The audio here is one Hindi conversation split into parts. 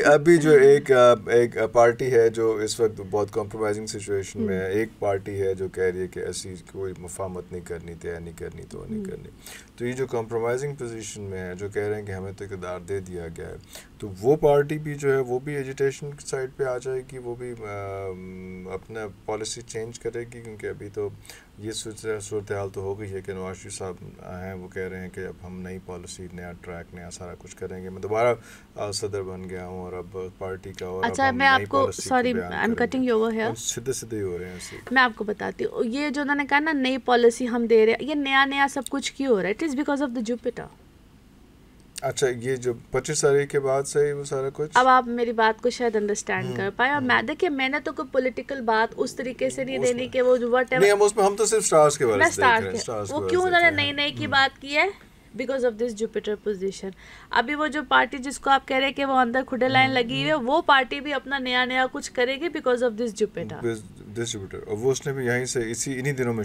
अभी जो एक पार्टी है जो इस वक्त बहुत कॉम्प्रोमाइजिंग सिचुएशन में है, एक पार्टी है जो कह रही है कि ऐसी कोई मुफाहमत नहीं करनी, तय नहीं करनी, तो नहीं करनी। तो ये जो कॉम्प्रोमाइजिंग पोजीशन में है, जो कह रहे हैं कि हमें तो इक़्तिदार दे दिया गया है, तो वो पार्टी भी जो है वो भी एजिटेशन की साइड पे आ जाएगी, वो भी अपना पॉलिसी चेंज करेगी, क्योंकि अभी तो ये सूरत हाल तो हो गई है कि नवाज शरीफ साहब हैं, वो कह रहे हैं कि अब हम नई पॉलिसी, नया ट्रैक, नया सारा कुछ करेंगे, मैं दोबारा सदर बन गया हूँ और अब पार्टी का, और अच्छा, मैं आपको, sorry I am cutting you over here, सीधे सीधे ही हो रहे हैं ऐसे। मैं आपको बताती हूँ, ये जो उन्होंने कहा ना नई पॉलिसी हम दे रहे हैं, ये नया नया सब कुछ क्यों हो रहा है? It is because of the Jupiter. अच्छा, ये जो 25 तारीख के बाद से ही वो सारा कुछ, अब आप मेरी बात को शायद अंडरस्टैंड कर पाए। और मैं देखिए, मैंने तो कोई पॉलिटिकल बात उस तरीके से नहीं देनी कि वो व्हाट एवर, नहीं हम तो सिर्फ स्टार्स के बारे में देख रहे हैं, स्टार्स वो क्यों उन्होंने नई नई की बात की है, because of this Jupiter position. अभी वो जो पार्टी जिसको आप कह रहे हैं कि वो अंदर खुडे लाइन लगी हुई है, वो पार्टी भी अपना नया नया कुछ करेगी बिकॉज ऑफ दिस जुपिटर। और वो उसने भी यहीं से इन्हीं दिनों में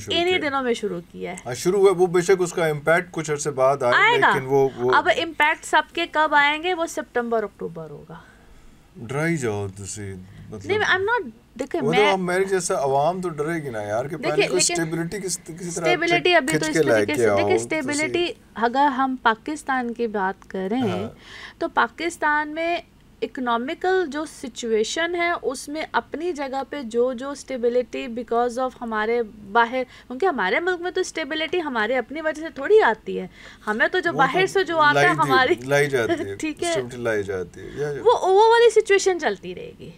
शुरू किया है। शुरू हुआ वो, बेशक उसका इम्पैक्ट कुछ अर्से बाद आएगा, लेकिन वो अब इम्पैक्ट सबके कब आएंगे, वो सितंबर अक्टूबर होगा। डराई जाओ तुसी, मतलब नहीं, आई एम नॉट, देखिए मैं मेरे जैसा आवाम तो डरेगी ना यार कि पहले तो स्टेबिलिटी किसी तरह स्टेबिलिटी अभी तो इस तरीके से देखिए, स्टेबिलिटी अगर हम पाकिस्तान की बात करें तो पाकिस्तान में इकोनॉमिकल जो सिचुएशन है उसमें अपनी जगह पे जो स्टेबिलिटी बिकॉज ऑफ हमारे बाहर, क्योंकि हमारे मुल्क में तो स्टेबिलिटी हमारे अपनी वजह से थोड़ी आती है, हमें तो जो बाहर से जो आता है हमारी लाई जाती है, ठीक है, लाई जाती है, वो वाली सिचुएशन चलती रहेगी,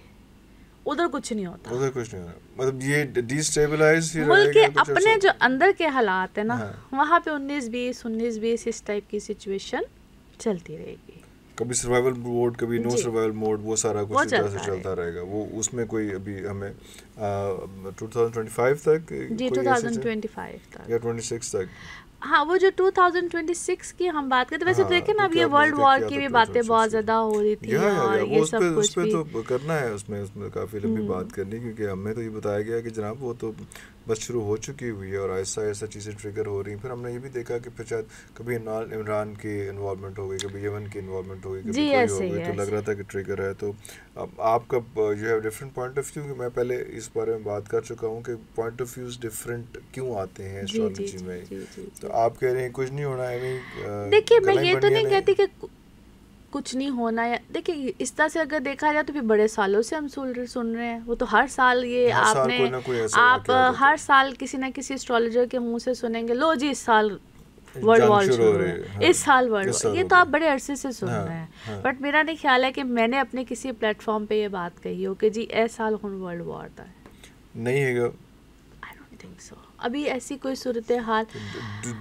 उधर कुछ नहीं होता, उधर कुछ नहीं होता, मतलब ये डिस्टेबलाइज ही मुल्क के अपने जो अंदर के हालात है ना, वहाँ पे 19-20 इस टाइप की सिचुएशन चलती रहेगी, कभी सर्वाइवल मोड, कभी नो सर्वाइवल मोड, वो सारा कुछ इस तरह से चलता रहेगा। वो उसमें कोई अभी हमें 2025 तक जी 2025 तक या 26 तक, हाँ वो जो 2026 की हम बात करते, वैसे देखिए ना अब ये वर्ल्ड वॉर की भी बातें बहुत ज़्यादा हो रही थी, और ये सब कुछ भी तो करना है, उसमें काफ़ी लंबी बात करनी, क्योंकि हमें तो ये बताया गया कि जनाब वो तो बस शुरू हो चुकी हुई है और ऐसा ऐसा चीज़ें ट्रिगर हो रही हैं। फिर हमने ये भी देखा कि फिर शायद कभी इमरान की इन्वॉल्वमेंट हो गई, कभी यमन की इन्वॉल्वमेंट हो गई, कभी कोई हो गई, तो लग रहा था कि ट्रिगर है। तो अब आपका you have different point of view, मैं पहले इस बारे में बात कर चुका हूँ कि पॉइंट ऑफ व्यूज डिफरेंट क्यों आते हैं एस्ट्रोलॉजी में, तो आप कह रहे हैं कुछ नहीं होना है। देखिए मैं ये तो नहीं कहती कि कुछ नहीं होना है, देखिए इस तरह से अगर देखा जाए तो फिर बड़े सालों से हम सुन रहे हैं, वो तो हर साल ये आप हर साल किसी ना किसी एस्ट्रोलॉजर के मुंह से सुनेंगे, लो जी इस साल वर्ल्ड वॉर शुरू है, इस साल वर्ल्ड वॉर, ये तो आप बड़े अरसे से सुन रहे हैं। बट मेरा नहीं ख्याल है कि मैंने अपने किसी प्लेटफॉर्म पे ये बात कही हो कि जी इस साल वर्ल्ड वॉर था, नहीं है, आई डोंट थिंक सो। अभी ऐसी कोई सूरत हाल,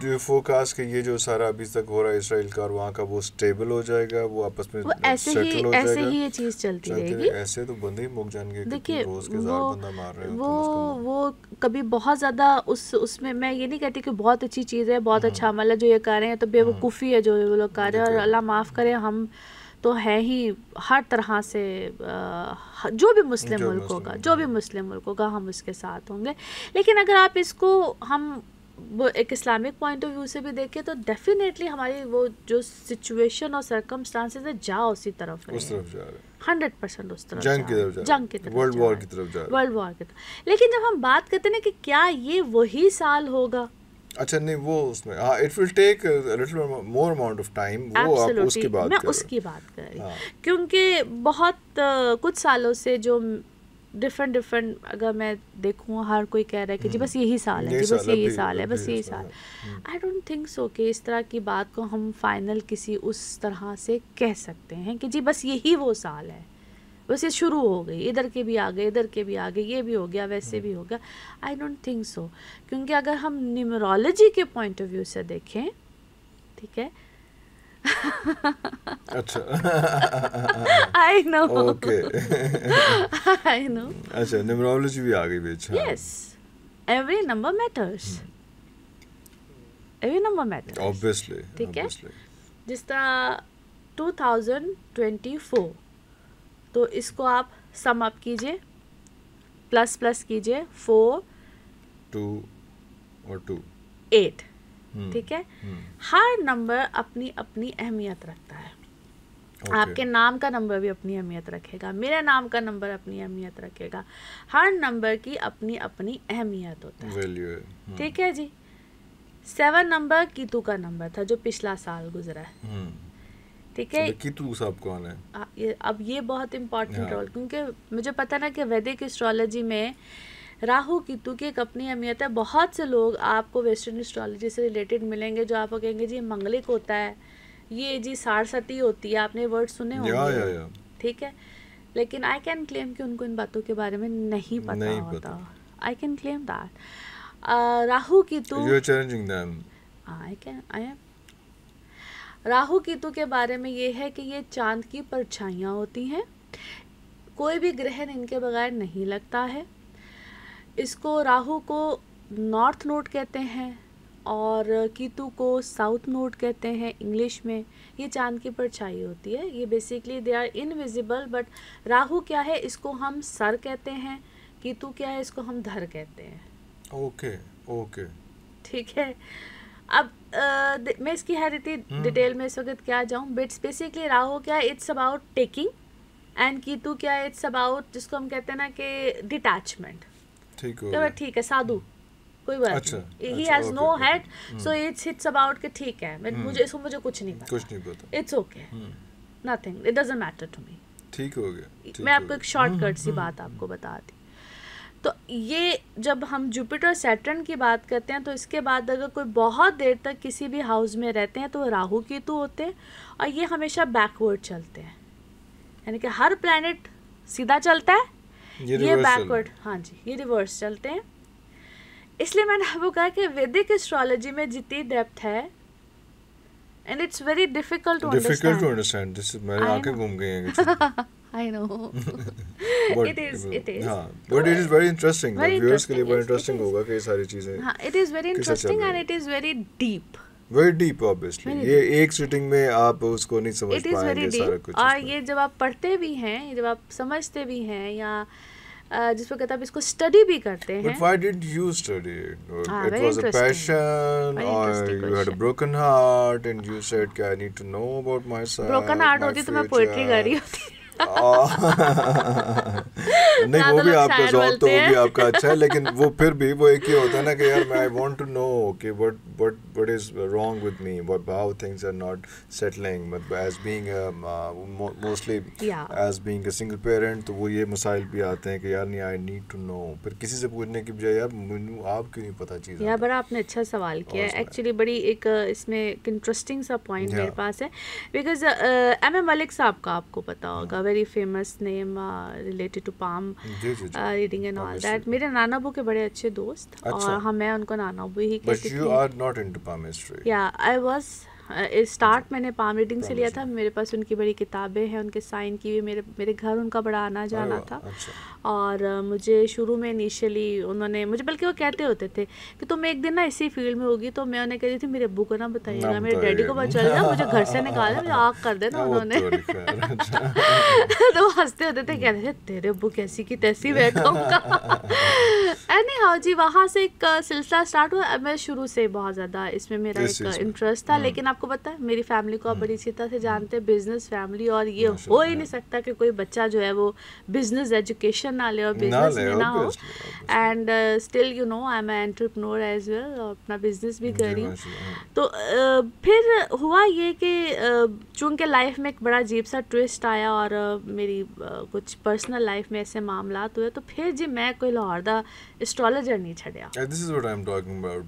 डू फोरकास्ट कि ये जो सारा अभी तक हो रहा है इसराइल का और वहाँ का, वो स्टेबल हो जाएगा, वो आपस में ऐसे ही ये चीज़ चलती रहेगी, ऐसे तो बंदे ही मुक जाएंगे। देखिए रोज के 1000 बंदा मार रहे हैं, वो कभी बहुत ज़्यादा उसमें मैं ये नहीं कहती कि बहुत अच्छी चीज़ है, बहुत अच्छा अमल है जो ये कर रहे हैं, तो बेवकूफ़ी है जो वो लोग कर रहे हैं, और अल्लाह माफ़ करे, हम तो है ही हर तरह से जो भी मुस्लिम मुल्क होगा हम उसके साथ होंगे। लेकिन अगर आप इसको हम एक इस्लामिक पॉइंट ऑफ व्यू से भी देखें तो डेफिनेटली हमारी वो जो सिचुएशन और सर्कमस्टांसेस है जाओ उसी तरफ है, 100% उस तरफ, जंग की तरफ, वर्ल्ड वॉर की तरफ। लेकिन जब हम बात करते हैं ना कि क्या ये वही साल होगा, अच्छा नहीं वो उसमें it will take a little more amount of time, वो आप उसकी बात मैं उसकी बात कर रही, क्योंकि बहुत कुछ सालों से जो डिफरेंट अगर मैं देखूँ हर कोई कह रहा है कि जी बस यही साल है, जी बस यही साल है, बस यही साल। आई डोंट थिंक सो कि इस तरह की बात को हम फाइनल किसी उस तरह से कह सकते हैं कि जी बस यही वो साल है, बस ये शुरू हो गई, इधर के भी आ गए, इधर के भी आ गए, ये भी हो गया, वैसे भी हो गया। आई डोंट थिंक सो, क्योंकि अगर हम न्यूमरोलॉजी के पॉइंट ऑफ व्यू से देखें, ठीक है, अच्छा I know, okay, I know, अच्छा न्यूमरोलॉजी भी आ गई बीच, yes, every number matters, every number matters, obviously, ठीक है। जिस तरह 2024, तो इसको आप सम अप कीजिए, प्लस कीजिए, 4 2 और 2 8, ठीक है। हर नंबर अपनी अपनी अहमियत रखता है, आपके नाम का नंबर भी अपनी अहमियत रखेगा, मेरे नाम का नंबर अपनी अहमियत रखेगा, हर नंबर की अपनी अपनी अहमियत होता है, ठीक है जी। 7 नंबर कीतू का नंबर था जो पिछला साल गुजरा है, ठीक है। कीतू साहब कौन है? अब ये बहुत इम्पोर्टेंट रोल, क्योंकि मुझे पता ना कि वैदिक एस्ट्रोलॉजी में राहु कीतु की एक अपनी अहमियत है। बहुत से लोग आपको वेस्टर्न एस्ट्रोलॉजी से रिलेटेड मिलेंगे जो आपको कहेंगे जी मंगलिक होता है, ये जी सारस्वती होती है, आपने वर्ड सुने होंगे, ठीक है। लेकिन आई कैन क्लेम कि उनको इन बातों के बारे में नहीं पता होता। I can claim that Rahu Ketu, Rahu Ketu के बारे में ये है कि ये चांद की परछाइयाँ होती हैं, कोई भी ग्रहण इनके बगैर नहीं लगता है। इसको राहु को नॉर्थ नोड कहते हैं और कीतु को साउथ नोड कहते हैं इंग्लिश में। ये चांद की परछाई होती है, ये basically they are invisible, but Rahu क्या है इसको हम सर कहते हैं, कीतु क्या है इसको हम धर कहते हैं। ओके ठीक है। अब मैं इसकी हर इतनी डिटेल में इस वक्त क्या जाऊँ, बट बेसिकली राहु क्या है, it's about taking, and Keetu क्या है, इट्स अबाउट जिसको हम कहते हैं ना कि डिटैचमेंट। ठीक है, साधु, कोई बात नहीं, he has no head, so it's about कि ठीक है मुझे कुछ नहीं पता, it's okay, nothing, it doesn't matter to me, ठीक हो गया। मैं आपको एक शॉर्टकट सी बात आपको बता दी। तो ये जब हम जुपिटर सैटर्न की बात करते हैं तो इसके बाद अगर कोई बहुत देर तक किसी भी हाउस में रहते हैं तो राहु केतु होते हैं, और ये हमेशा बैकवर्ड चलते हैं, यानी कि हर प्लैनेट सीधा चलता है, ये बैकवर्ड, हाँ जी, ये रिवर्स चलते हैं। इसलिए मैंने आपको कहा कि वैदिक एस्ट्रोलॉजी में जितनी डेप्थ है, and it's very difficult to understand, this मेरी आंखें घूम गई हैं। I know. It is. But it is very interesting. Viewers के लिए बहुत interesting होगा कि ये सारी चीजें। हाँ, it is very interesting and it is very deep. Very deep, obviously. ये एक सिटिंग में आप उसको नहीं समझ पाएंगे सारा कुछ। और ये जब आप पढ़ते भी हैं, जब आप समझते भी हैं, या जिस वक्त आप इसको स्टडी भी करते हैं। But why did you study it? It was a passion, or you had a broken heart, and you said I need to know about myself. Broken heart होती तो मैं पोएट्री कर रही होती। नहीं, वो भी आपका जॉब तो वो भी आपका अच्छा है, लेकिन वो फिर भी वो एक ही होता है ना कि यार मैं आई वांट टू नो कि what is wrong with me, how things are not settling, but as being mostly as being a single parent, तो वो ये मसाइल भी आते हैं कि यार नहीं, आई नीड टू नो, फिर किसी से पूछने की बजाय यार मैंने आप क्यों नहीं पता चीज़। यार बड़ा आपने अच्छा सवाल किया है, एक्चुअली बड़ी एक इसमें एक इंटरेस्टिंग सा पॉइंट मेरे पास है, बिकॉज M.A. मलिक साहब का आपको पता होगा, very famous name related to palm reading and all that. मेरे नाना बू के बड़े अच्छे दोस्त, और हम मैं उनको नाना बू ही कहती थी। But you are not into palm history. Yeah, I was. Start मैंने पाम रीडिंग से लिया था, मेरे पास उनकी बड़ी किताबें हैं, उनके साइन की हुई, मेरे घर उनका बड़ा आना जाना था। और मुझे शुरू में इनिशियली उन्होंने मुझे, बल्कि वो कहते होते थे कि तुम एक दिन ना इसी फील्ड में होगी, तो मैं उन्हें कहती थी मेरे अब्बू को ना बताइएगा, मेरे डैडी को पता चल गया मुझे घर से निकाला, मुझे आग कर देना उन्होंने। तो हंसते होते थे, कहते थे तेरे अब्बू कैसी की तैसी बैठा। एनी हाउ जी, वहाँ से एक सिलसिला स्टार्ट हुआ। मैं शुरू से बहुत ज़्यादा इसमें मेरा एक इंटरेस्ट था, लेकिन आपको पता है मेरी फैमिली को आप बड़ी अच्छी तरह से जानते हैं, बिजनेस फैमिली, और ये हो ही नहीं सकता कि कोई बच्चा जो है वो बिजनेस एजुकेशन ना ले और बिजनेस में ना हो। And still you know I am an entrepreneur as well, और अपना बिजनेस भी कर रही हूँ। तो फिर हुआ ये कि चूँकि लाइफ में एक बड़ा अजीब सा ट्विस्ट आया, और मेरी कुछ पर्सनल लाइफ में ऐसे मामलात हुए, तो फिर जी मैं कोई लाहौर दा एस्ट्रोलॉजर नहीं छड़िया। This is what I'm talking about.